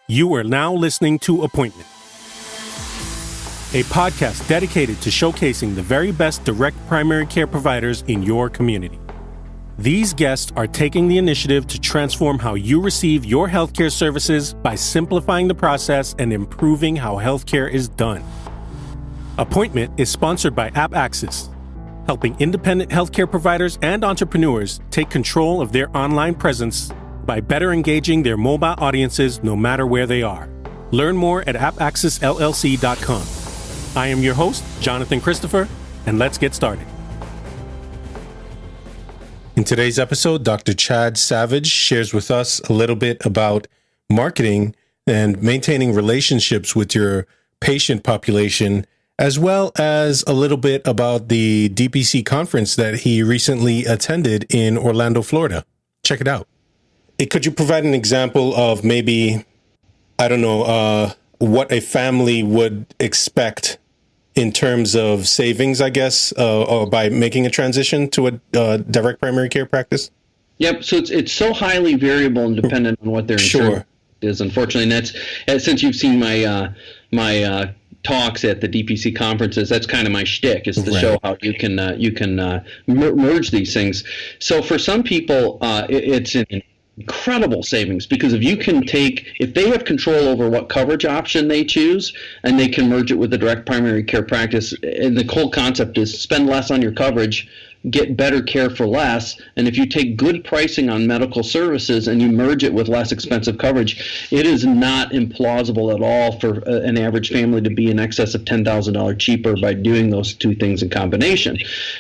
You are now listening to Appointment, a podcast dedicated to showcasing the very best direct primary care providers in your community. These guests are taking the initiative to transform how you receive your healthcare services by simplifying the process and improving how healthcare is done. Appointment is sponsored by AppAccess, helping independent healthcare providers and entrepreneurs take control of their online presence by better engaging their mobile audiences no matter where they are. Learn more at appaccessllc.com. I am your host, Jonathan Christopher, and let's get started. In today's episode, Dr. Chad Savage shares with us a little bit about marketing and maintaining relationships with your patient population, as well as a little bit about the DPC conference that he recently attended in Orlando, Florida. Check it out. Could you provide an example of maybe, what a family would expect in terms of savings, I guess, or by making a transition to a direct primary care practice? Yep. So it's so highly variable and dependent on what their insurance is, unfortunately. And that's, since you've seen my talks at the DPC conferences, that's kind of my shtick, is to show how you can merge these things. So for some people, it's an incredible savings, because if they have control over what coverage option they choose, and they can merge it with the direct primary care practice, and the whole concept is spend less on your coverage, get better care for less. And if you take good pricing on medical services and you merge it with less expensive coverage, it is not implausible at all for an average family to be in excess of $10,000 cheaper by doing those two things in combination.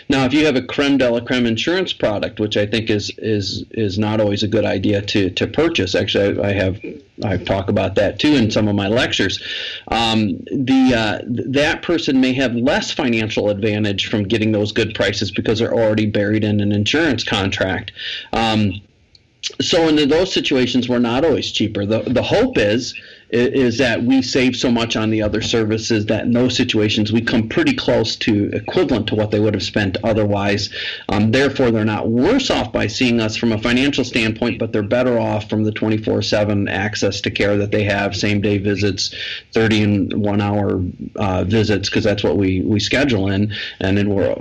Now, if you have a creme de la creme insurance product, which I think is not always a good idea to purchase. Actually, I talk about that too in some of my lectures. That person may have less financial advantage from getting those good prices because they're already buried in an insurance contract. So in those situations, we're not always cheaper. The hope is that we save so much on the other services that in those situations we come pretty close to equivalent to what they would have spent otherwise. Therefore, they're not worse off by seeing us from a financial standpoint, but they're better off from the 24/7 access to care that they have, same-day visits, 30 and 1-hour visits, because that's what we schedule in, and then we're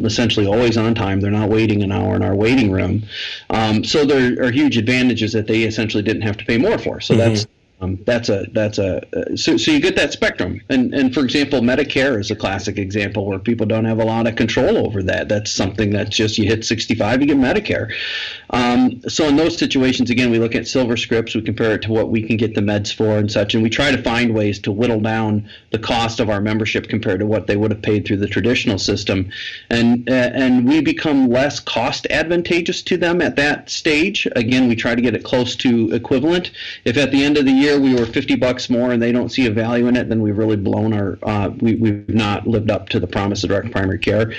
essentially always on time. They're not waiting an hour in our waiting room. So there are huge advantages that they essentially didn't have to pay more for. So so you get that spectrum, and for example, Medicare is a classic example where people don't have a lot of control over that. That's something that's just, you hit 65, you get Medicare. So in those situations, again, we look at silver scripts, we compare it to what we can get the meds for and such, and we try to find ways to whittle down the cost of our membership compared to what they would have paid through the traditional system, and we become less cost advantageous to them at that stage. Again, we try to get it close to equivalent. If at the end of the year we were $50 more and they don't see a value in it, then we've really blown we've not lived up to the promise of direct primary care,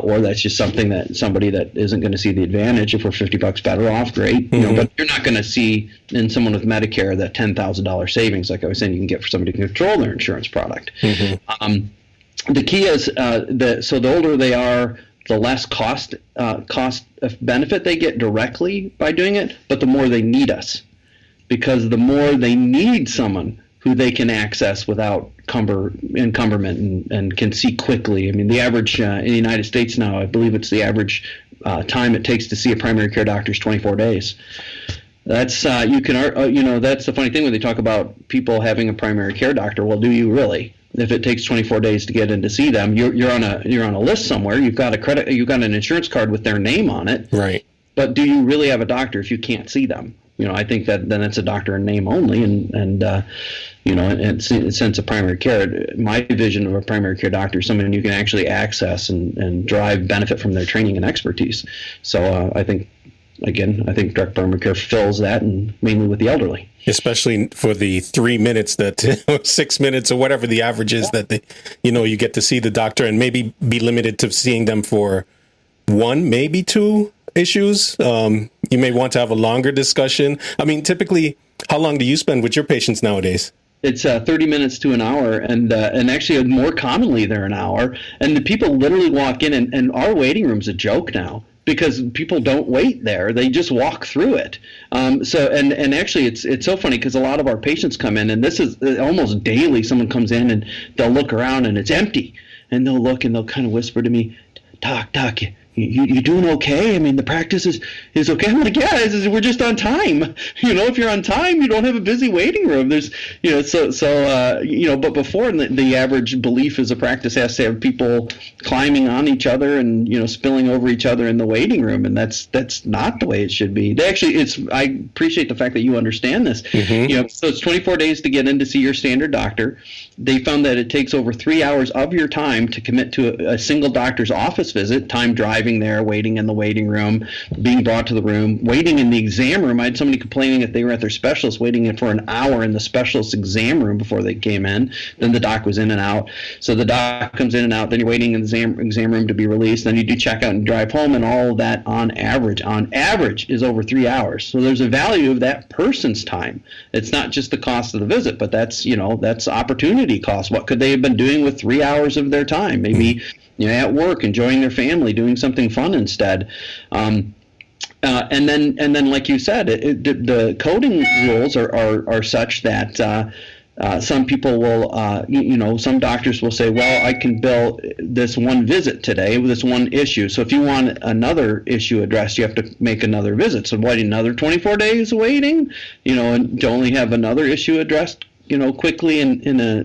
or that's just something that somebody that isn't going to see the advantage. If we're $50 better off, great. But you're not going to see in someone with Medicare that $10,000 savings, like I was saying, you can get for somebody to control their insurance product. The key is so the older they are, the less cost benefit they get directly by doing it, but the more they need us. Because the more they need someone who they can access without encumberment and can see quickly. I mean, the average in the United States now, I believe it's the average time it takes to see a primary care doctor is 24 days. That's that's the funny thing when they talk about people having a primary care doctor. Well, do you really? If it takes 24 days to get in to see them, you're on a list somewhere. You've got an insurance card with their name on it. Right. But do you really have a doctor if you can't see them? I think that then it's a doctor in name only, and in a sense of primary care, my vision of a primary care doctor is someone you can actually access and drive benefit from their training and expertise. So I think direct primary care fills that, and mainly with the elderly. Especially for the 3 minutes or 6 minutes or whatever the average is that you get to see the doctor, and maybe be limited to seeing them for 1, maybe 2 issues. You may want to have a longer discussion. I mean, typically, how long do you spend with your patients nowadays? It's 30 minutes to an hour, and actually more commonly they're an hour. And the people literally walk in, and our waiting room's a joke now. because people don't wait there. They just walk through it. And actually it's so funny because a lot of our patients come in, and this is almost daily. Someone comes in and they'll look around and it's empty, and they'll look and they'll kind of whisper to me, Doc, you doing okay? I mean, the practice is okay. I'm like, yeah, we're just on time. If you're on time, you don't have a busy waiting room. There's, but before the average belief is a practice has to have people climbing on each other and, spilling over each other in the waiting room. And that's not the way it should be. I appreciate the fact that you understand this. Mm-hmm. So it's 24 days to get in to see your standard doctor. They found that it takes over 3 hours of your time to commit to a single doctor's office visit, time driving there, waiting in the waiting room, being brought to the room, waiting in the exam room. I had somebody complaining that they were at their specialist waiting for an hour in the specialist exam room before they came in. Then the doc was in and out. So the doc comes in and out. Then you're waiting in the exam room to be released. Then you do check out and drive home, and all of that on average is over 3 hours. So there's a value of that person's time. It's not just the cost of the visit, but that's opportunity cost. What could they have been doing with 3 hours of their time? Maybe at work, enjoying their family, doing something fun instead. And then, like you said, the coding rules are such that some people will, some doctors will say, well, I can bill this one visit today with this one issue. So if you want another issue addressed, you have to make another visit. So what, another 24 days waiting, and to only have another issue addressed, quickly in a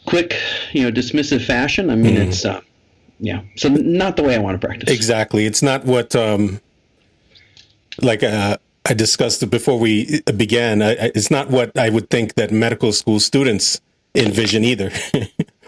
quick, dismissive fashion. I mean, it's, so not the way I want to practice. Exactly. It's not what, I discussed it before we began. It's not what I would think that medical school students envision either.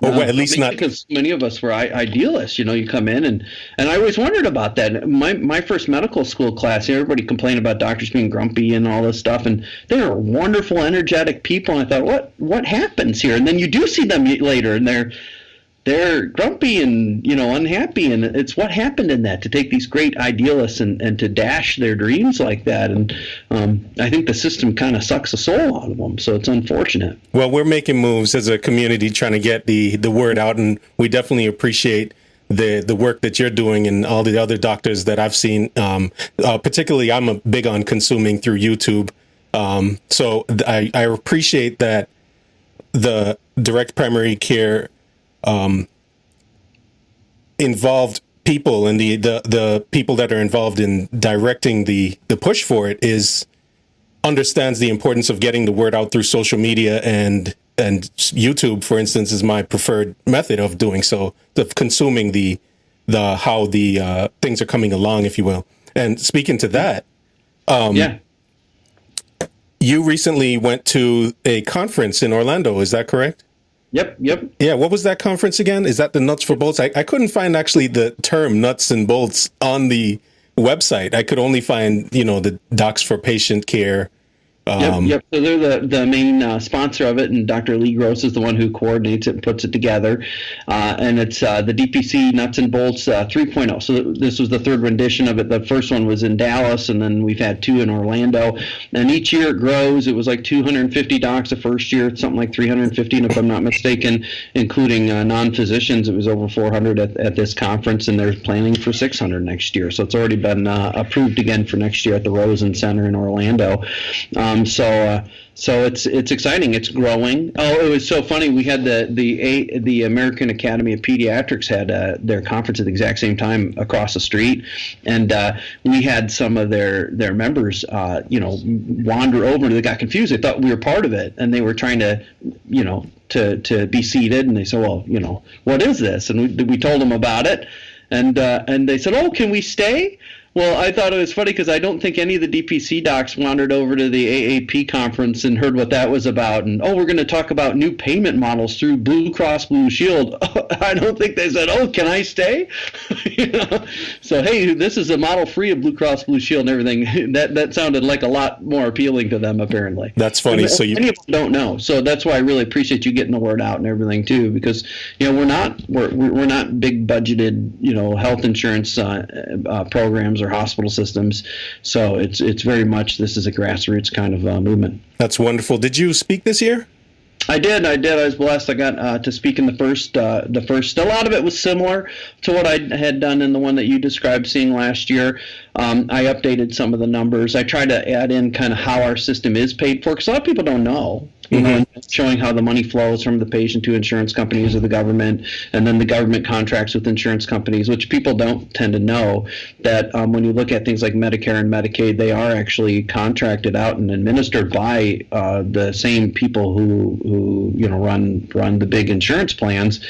Or at least not. Because many of us were idealists. You come in and I always wondered about that. My first medical school class, everybody complained about doctors being grumpy and all this stuff, and they are wonderful, energetic people. And I thought, what happens here? And then you do see them later, and they're grumpy and unhappy, and it's what happened in that to take these great idealists and to dash their dreams like that. And I think the system kind of sucks the soul out of them, so it's unfortunate. Well, we're making moves as a community trying to get the word out, and we definitely appreciate the work that you're doing and all the other doctors that I've seen. Particularly, I'm big on consuming through YouTube, so I appreciate that the direct primary care involved people and the people that are involved in directing the push for it understands the importance of getting the word out through social media, and YouTube, for instance, is my preferred method of doing so, of consuming how the things are coming along, if you will. And speaking to that, you recently went to a conference in Orlando, is that correct? Yep. Yeah, what was that conference again? Is that the Nuts for Bolts? I couldn't find actually the term nuts and bolts on the website. I could only find, the Docs for Patient Care. Yep. So they're the main sponsor of it, and Dr. Lee Gross is the one who coordinates it and puts it together. And it's the DPC Nuts and Bolts 3.0. So this was the third rendition of it. The first one was in Dallas, and then we've had 2 in Orlando. And each year it grows. It was like 250 docs the first year. It's something like 350, if I'm not mistaken, including non-physicians. It was over 400 at this conference, and they're planning for 600 next year. So it's already been approved again for next year at the Rosen Center in Orlando. So it's exciting. It's growing. Oh, it was so funny. We had the American Academy of Pediatrics had their conference at the exact same time across the street, and we had some of their members, wander over. They got confused. They thought we were part of it, and they were trying to, to be seated. And they said, well, what is this? And we told them about it, and they said, oh, can we stay? Well, I thought it was funny because I don't think any of the DPC docs wandered over to the AAP conference and heard what that was about. And, we're going to talk about new payment models through Blue Cross Blue Shield. I don't think they said, can I stay? So, hey, this is a model free of Blue Cross Blue Shield and everything. That sounded like a lot more appealing to them, apparently. That's funny. Many of them don't know. So that's why I really appreciate you getting the word out and everything, too, because, we're not big budgeted, health insurance programs or hospital systems. So it's very much, this is a grassroots kind of movement. That's wonderful. Did you speak this year? I did. I was blessed. I got to speak in the first. A lot of it was similar to what I had done in the one that you described seeing last year. I updated some of the numbers. I tried to add in kind of how our system is paid for, because a lot of people don't know. Showing how the money flows from the patient to insurance companies or the government, and then the government contracts with insurance companies, which people don't tend to know, that when you look at things like Medicare and Medicaid, they are actually contracted out and administered by the same people who run the big insurance plans.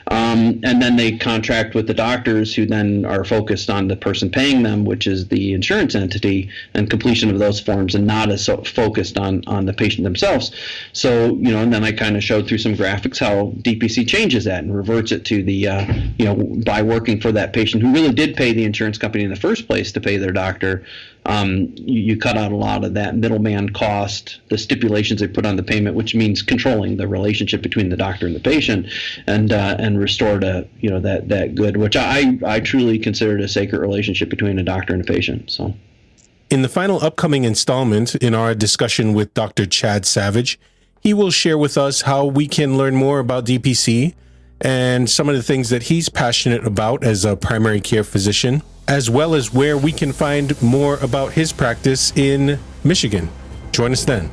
And then they contract with the doctors, who then are focused on the person paying them, which is the insurance entity, and completion of those forms, and not as focused on the patient themselves. So, and then I kind of showed through some graphics how DPC changes that and reverts it to the, by working for that patient who really did pay the insurance company in the first place to pay their doctor. You cut out a lot of that middleman cost, the stipulations they put on the payment, which means controlling the relationship between the doctor and the patient, and restore to that good, which I truly consider a sacred relationship between a doctor and a patient. So, in the final upcoming installment in our discussion with Dr. Chad Savage, he will share with us how we can learn more about DPC and some of the things that he's passionate about as a primary care physician, as well as where we can find more about his practice in Michigan. Join us then.